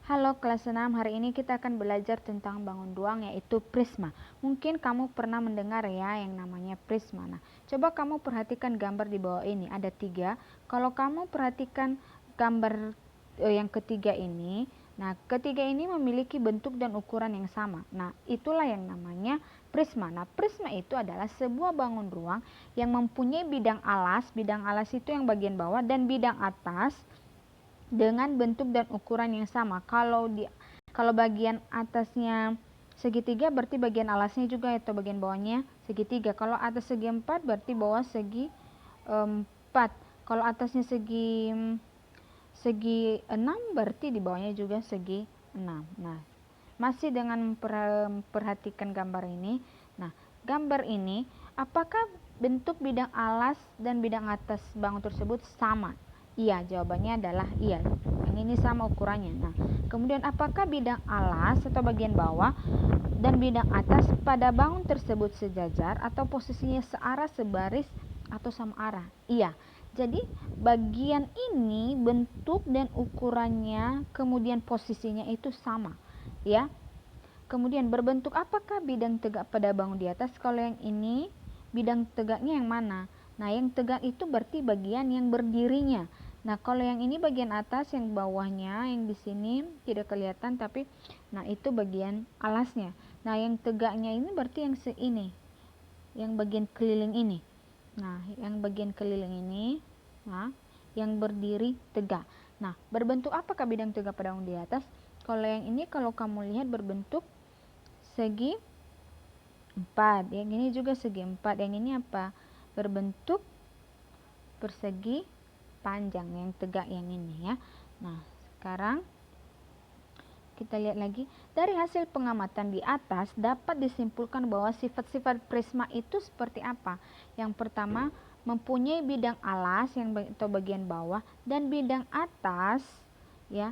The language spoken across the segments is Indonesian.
Halo kelas 6, hari ini kita akan belajar tentang bangun ruang yaitu prisma. Mungkin kamu pernah mendengar ya yang namanya prisma. Nah, coba kamu perhatikan gambar di bawah ini, ada 3. Kalau kamu perhatikan gambar yang ketiga ini, nah ketiga ini memiliki bentuk dan ukuran yang sama. Nah, itulah yang namanya prisma. Nah, prisma itu adalah sebuah bangun ruang yang mempunyai bidang alas itu yang bagian bawah, dan bidang atas dengan bentuk dan ukuran yang sama. Kalau bagian atasnya segitiga berarti bagian alasnya juga atau bagian bawahnya segitiga. Kalau atas segi 4 berarti bawah segi 4. Kalau atasnya segi 6 berarti di bawahnya juga segi 6. Nah, masih dengan memperhatikan gambar ini. Nah, gambar ini apakah bentuk bidang alas dan bidang atas bangun tersebut sama? Iya, jawabannya adalah iya. Yang ini sama ukurannya. Nah, kemudian apakah bidang alas atau bagian bawah dan bidang atas pada bangun tersebut sejajar atau posisinya searah, sebaris, atau sama arah? Iya. Jadi bagian ini bentuk dan ukurannya kemudian posisinya itu sama, ya. Kemudian berbentuk apakah bidang tegak pada bangun di atas? Kalau yang ini bidang tegaknya yang mana? Nah, yang tegak itu berarti bagian yang berdirinya. Nah, kalau yang ini bagian atas, yang bawahnya, yang di sini tidak kelihatan tapi nah itu bagian alasnya. Nah, yang tegaknya ini berarti yang ini, yang bagian keliling ini. Nah, yang bagian keliling ini, nah, yang berdiri tegak. Nah, berbentuk apakah bidang tegak pada bangun di atas? Kalau yang ini kalau kamu lihat berbentuk segi 4, yang ini juga segi 4, yang ini apa? Berbentuk persegi panjang, yang tegak yang ini ya. Nah, sekarang kita lihat lagi. Dari hasil pengamatan di atas dapat disimpulkan bahwa sifat-sifat prisma itu seperti apa? Yang pertama, mempunyai bidang alas yang atau bagian bawah dan bidang atas ya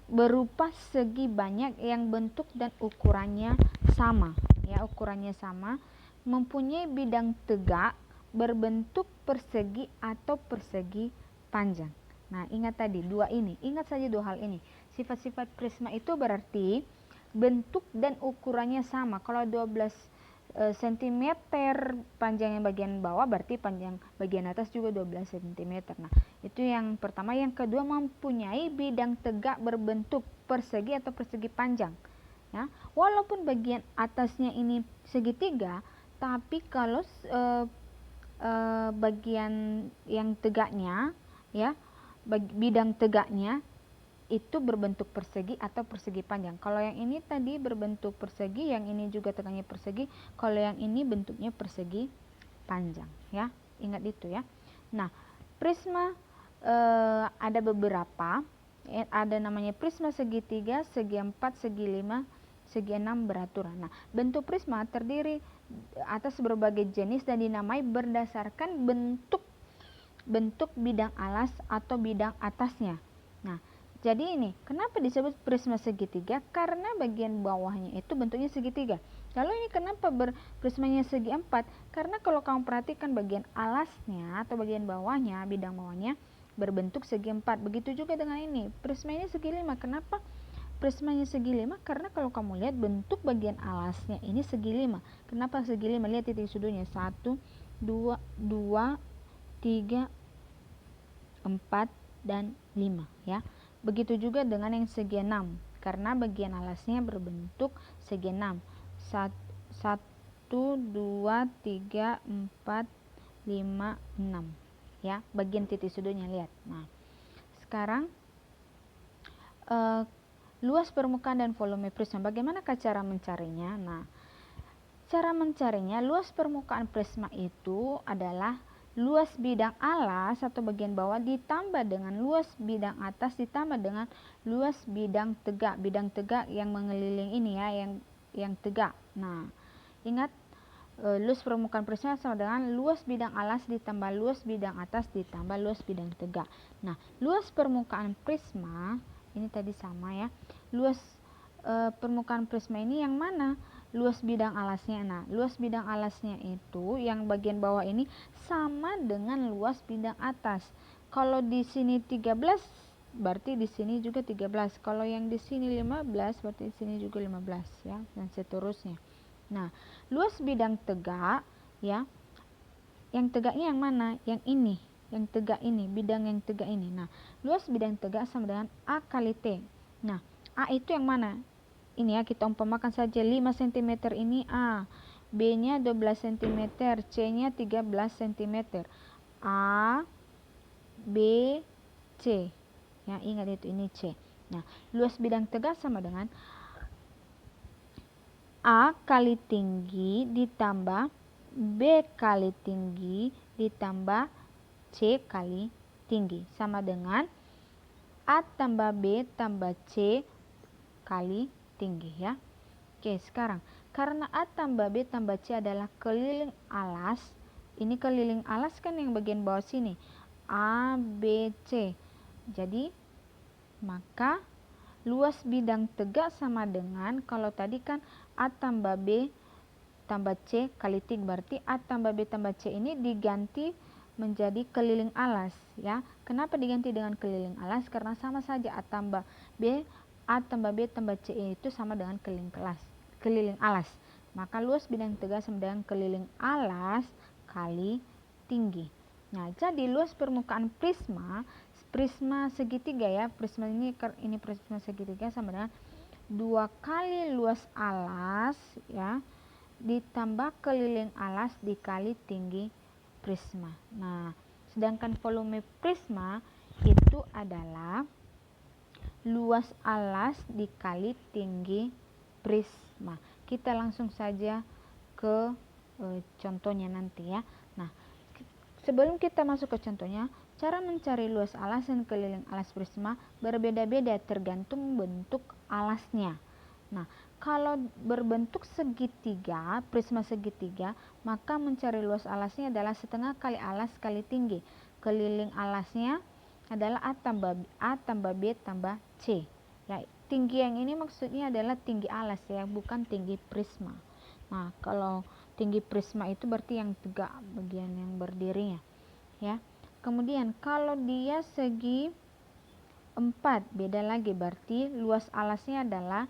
berupa segi banyak yang bentuk dan ukurannya sama, ya, ukurannya sama, mempunyai bidang tegak, berbentuk persegi atau persegi panjang. Nah, ingat tadi dua ini, ingat saja dua hal ini. Sifat-sifat prisma itu berarti bentuk dan ukurannya sama. Kalau 12 cm panjang yang bagian bawah berarti panjang bagian atas juga 12 cm. Nah, itu yang pertama. Yang kedua, mempunyai bidang tegak berbentuk persegi atau persegi panjang. Ya, walaupun bagian atasnya ini segitiga, tapi kalau bagian yang tegaknya, ya, bidang tegaknya itu berbentuk persegi atau persegi panjang. Kalau yang ini tadi berbentuk persegi, yang ini juga tegaknya persegi. Kalau yang ini bentuknya persegi panjang, ya. Ingat itu ya. Nah, prisma ada beberapa. Ada namanya prisma segitiga, segi 4, segi 5, segi 6 beraturan. Nah, bentuk prisma terdiri atas berbagai jenis dan dinamai berdasarkan bentuk bidang alas atau bidang atasnya. Nah, jadi ini kenapa disebut prisma segitiga? Karena bagian bawahnya itu bentuknya segitiga. Lalu ini kenapa prismanya segi 4? Karena kalau kamu perhatikan bagian alasnya atau bagian bawahnya, bidang bawahnya berbentuk segi 4. Begitu juga dengan ini, prisma ini segi 5. Kenapa prismanya segi 5? Karena kalau kamu lihat bentuk bagian alasnya ini segi 5. Kenapa segi 5? Lihat titik sudutnya, 1, 2, 3, 4, dan 5 ya. Begitu juga dengan yang segi 6, karena bagian alasnya berbentuk segi 6. 1, 2, 3, 4, 5, 6 ya, bagian titik sudutnya lihat. Nah, sekarang luas permukaan dan volume prisma. Bagaimana cara mencarinya? Nah, cara mencarinya, luas permukaan prisma itu adalah luas bidang alas atau bagian bawah ditambah dengan luas bidang atas ditambah dengan luas bidang tegak. Bidang tegak yang mengelilingi ini ya, yang tegak. Nah, ingat luas permukaan prisma sama dengan luas bidang alas ditambah luas bidang atas ditambah luas bidang tegak. Nah, luas permukaan prisma ini tadi sama ya. Luas permukaan prisma ini yang mana? Luas bidang alasnya. Nah, luas bidang alasnya itu yang bagian bawah ini sama dengan luas bidang atas. Kalau di sini 13 berarti di sini juga 13. Kalau yang di sini 15, berarti di sini juga 15 ya, dan seterusnya. Nah, luas bidang tegak ya. Yang tegaknya yang mana? Yang ini, yang tegak ini, bidang yang tegak ini. Nah, luas bidang tegak sama dengan A kali T. Nah, A itu yang mana? Ini ya, kita umpamakan saja 5 cm ini A, B-nya 12 cm, C-nya 13 cm. A, B, C. Ya, ingat itu, ini C. Nah, luas bidang tegak sama dengan A kali tinggi ditambah B kali tinggi ditambah C kali tinggi, sama dengan A tambah B tambah C kali tinggi ya. Oke, sekarang karena A tambah B tambah C adalah keliling alas, ini keliling alas kan yang bagian bawah sini, A, B, C. Jadi maka luas bidang tegak sama dengan, kalau tadi kan A tambah B tambah C kali tinggi, berarti A tambah B tambah C ini diganti menjadi keliling alas ya. Kenapa diganti dengan keliling alas? Karena sama saja A tambah B tambah C itu sama dengan keliling alas. Maka luas bidang tegak sama dengan keliling alas kali tinggi. Nah, jadi luas permukaan prisma segitiga ya. Prisma ini prisma segitiga sama dengan 2 kali luas alas ya ditambah keliling alas dikali tinggi prisma. Nah, sedangkan volume prisma itu adalah luas alas dikali tinggi prisma. Kita langsung saja ke contohnya nanti ya. Nah, sebelum kita masuk ke contohnya, cara mencari luas alas dan keliling alas prisma berbeda-beda tergantung bentuk alasnya. Nah, kalau berbentuk segitiga, prisma segitiga, maka mencari luas alasnya adalah setengah kali alas kali tinggi. Keliling alasnya adalah A tambah B tambah C. Ya, tinggi yang ini maksudnya adalah tinggi alas ya, bukan tinggi prisma. Nah, kalau tinggi prisma itu berarti yang tegak, bagian yang berdirinya ya. Kemudian kalau dia segi 4, beda lagi, berarti luas alasnya adalah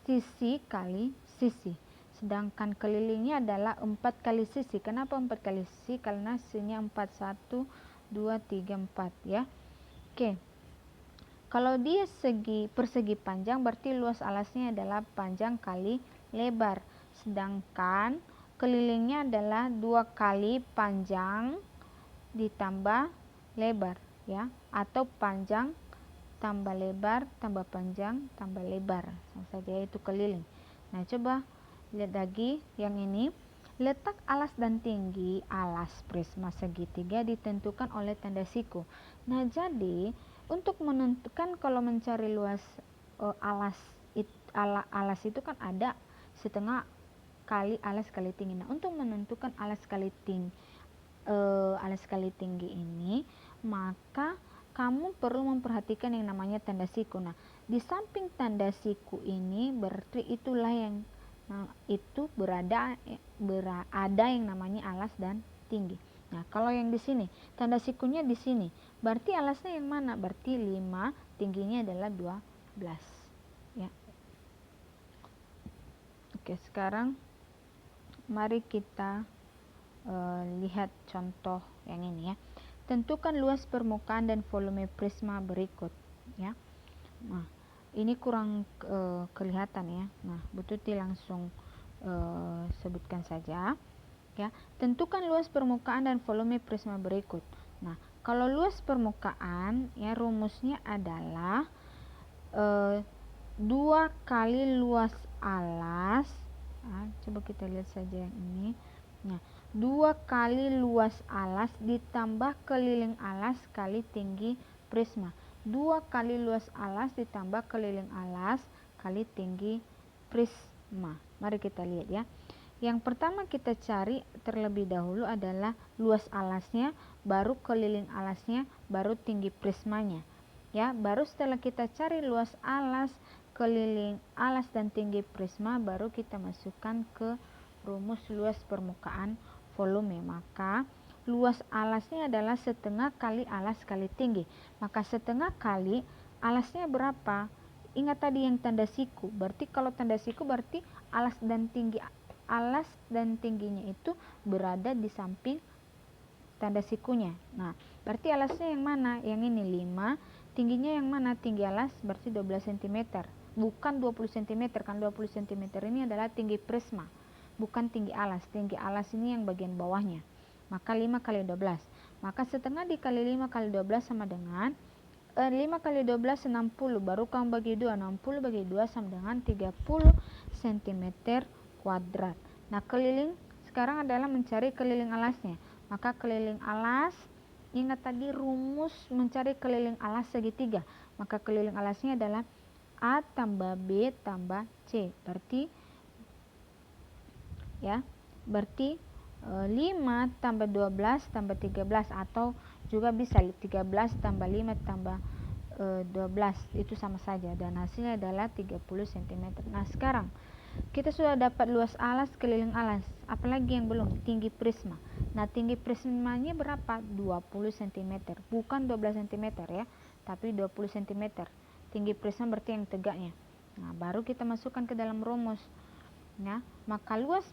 sisi kali sisi. Sedangkan kelilingnya adalah 4 kali sisi. Kenapa 4 kali sisi? Karena sisinya 4, 1, 2, 3, 4 ya. Oke. Kalau dia persegi panjang, berarti luas alasnya adalah panjang kali lebar. Sedangkan kelilingnya adalah 2 kali panjang ditambah lebar ya, atau panjang tambah lebar tambah panjang tambah lebar, sama saja itu keliling. Nah, coba lihat lagi yang ini. Letak alas dan tinggi alas prisma segitiga ditentukan oleh tanda siku. Nah, jadi untuk menentukan, kalau mencari luas alas itu kan ada setengah kali alas kali tinggi. Nah, untuk menentukan alas kali tinggi ini, maka kamu perlu memperhatikan yang namanya tanda siku. Nah, di samping tanda siku ini berarti itulah yang itu berada yang namanya alas dan tinggi. Nah, kalau yang di sini tanda sikunya di sini, berarti alasnya yang mana? Berarti 5, tingginya adalah 12 ya. Oke, sekarang mari kita lihat contoh yang ini ya. Tentukan luas permukaan dan volume prisma berikut ya. Nah, ini kurang kelihatan ya. Nah, Bu Tuti langsung sebutkan saja ya. Tentukan luas permukaan dan volume prisma berikut. Nah, kalau luas permukaan ya, rumusnya adalah 2 kali luas alas. Nah, coba kita lihat saja yang ini. Nah, 2 kali luas alas ditambah keliling alas kali tinggi prisma. 2 kali luas alas ditambah keliling alas kali tinggi prisma. Mari kita lihat ya. Yang pertama kita cari terlebih dahulu adalah luas alasnya, baru keliling alasnya, baru tinggi prismanya. Ya, baru setelah kita cari luas alas, keliling alas dan tinggi prisma, baru kita masukkan ke rumus luas permukaan volume. Maka luas alasnya adalah setengah kali alas kali tinggi. Maka setengah kali alasnya berapa? Ingat tadi yang tanda siku. Berarti kalau tanda siku berarti alas dan tingginya itu berada di samping tanda sikunya. Nah, berarti alasnya yang mana? Yang ini 5. Tingginya yang mana? Tinggi alas berarti 12 cm. Bukan 20 cm, kan 20 cm ini adalah tinggi prisma. Bukan tinggi alas. Tinggi alas ini yang bagian bawahnya. Maka 5 kali 12. Maka setengah dikali 5 kali 12 sama dengan 5 kali 12 60. Baru kamu bagi 2. 60 bagi 2 sama dengan 30 cm kuadrat. Nah, keliling sekarang adalah mencari keliling alasnya. Maka keliling alas, ingat tadi rumus mencari keliling alas segitiga. Maka keliling alasnya adalah A tambah B tambah C. Berarti 5 tambah 12 tambah 13, atau juga bisa 13 tambah 5 tambah 12, itu sama saja, dan hasilnya adalah 30 cm. Nah, sekarang kita sudah dapat luas alas, keliling alas, apalagi yang belum? Tinggi prisma. Nah, tinggi prismanya berapa? 20 cm, bukan 12 cm ya, tapi 20 cm. Tinggi prisma berarti yang tegaknya. Nah, baru kita masukkan ke dalam rumus. Ya, maka luas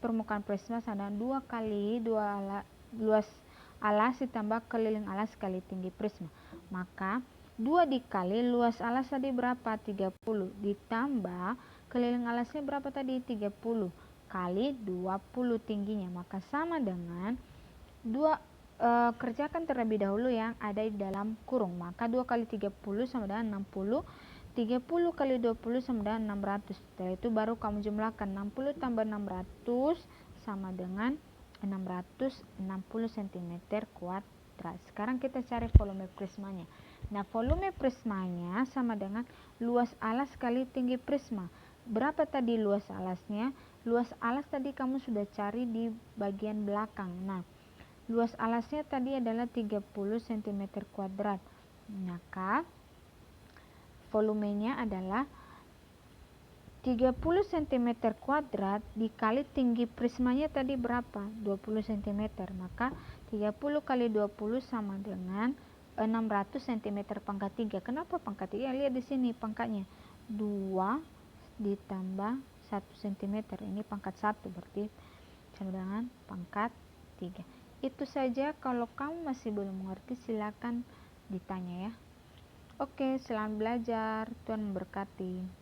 permukaan prisma sama 2 kali luas alas ditambah keliling alas kali tinggi prisma. Maka 2 dikali luas alas tadi berapa? 30, ditambah keliling alasnya berapa tadi? 30 kali 20 tingginya. Maka sama dengan 2, kerjakan terlebih dahulu yang ada di dalam kurung. Maka 2 kali 30 sama dengan 60. 30 kali 20 sama dengan 600. Setelah itu baru kamu jumlahkan 60 tambah 600 sama dengan 660 cm kuadrat. Sekarang kita cari volume prismanya. Nah, volume prismanya sama dengan luas alas kali tinggi prisma. Berapa tadi luas alasnya? Luas alas tadi kamu sudah cari di bagian belakang. Nah, luas alasnya tadi adalah 30 cm kuadrat. Maka volumenya adalah 30 cm kuadrat dikali tinggi prismanya tadi berapa? 20 cm. Maka 30 kali 20 sama dengan 600 cm pangkat 3. Kenapa pangkat 3? Lihat di sini pangkatnya. 2 ditambah 1 cm. Ini pangkat 1, berarti sama dengan pangkat 3. Itu saja. Kalau kamu masih belum mengerti, silakan ditanya ya. Oke, selamat belajar. Tuhan memberkati.